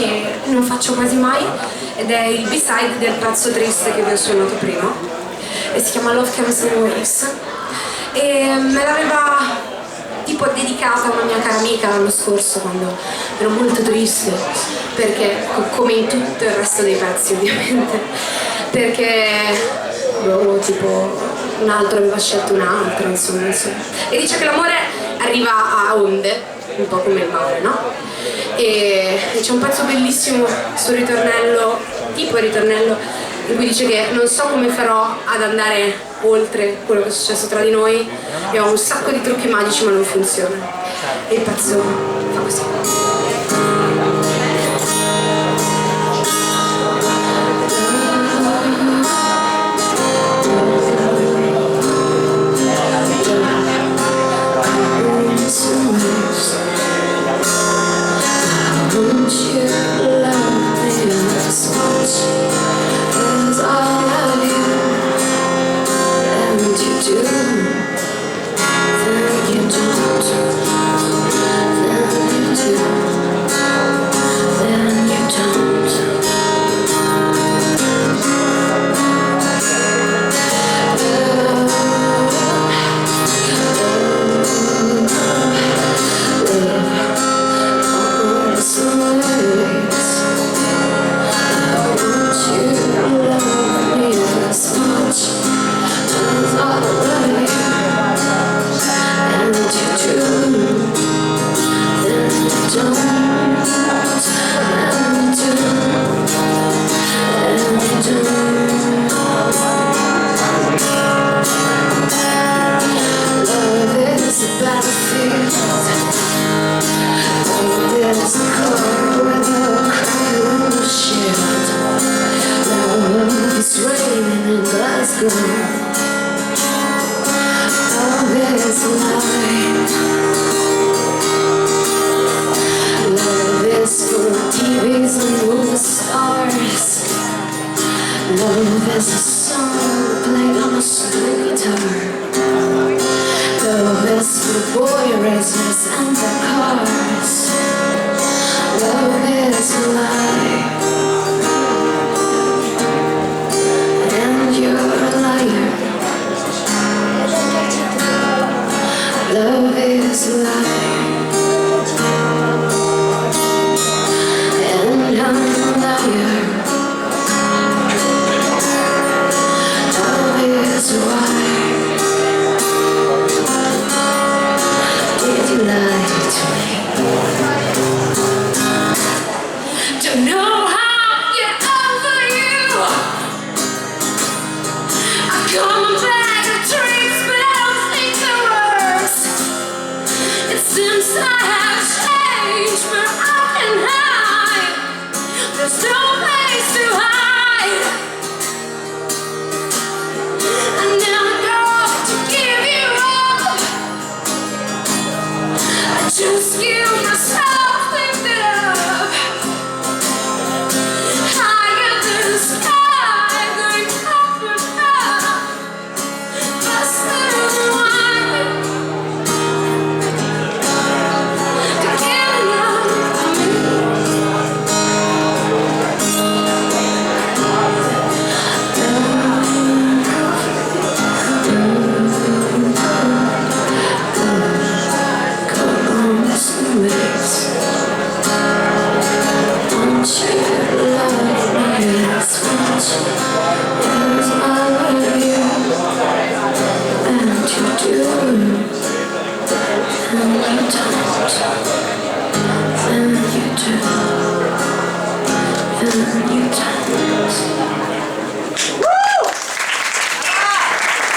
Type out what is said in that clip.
che non faccio quasi mai, ed è il B-side del pezzo triste che vi ho suonato prima, e si chiama Love Comes in Waves, e me l'aveva tipo dedicata una mia cara amica l'anno scorso, quando ero molto triste, perché come in tutto il resto dei pezzi ovviamente, perché tipo un altro aveva scelto un'altra, insomma. E dice che l'amore arriva a onde, un po' come il mare, no? E c'è un pezzo bellissimo sul ritornello, tipo il ritornello, in cui dice che non so come farò ad andare oltre quello che è successo tra di noi, e ho un sacco di trucchi magici ma non funziona. E il pezzo fa così. Then you don't.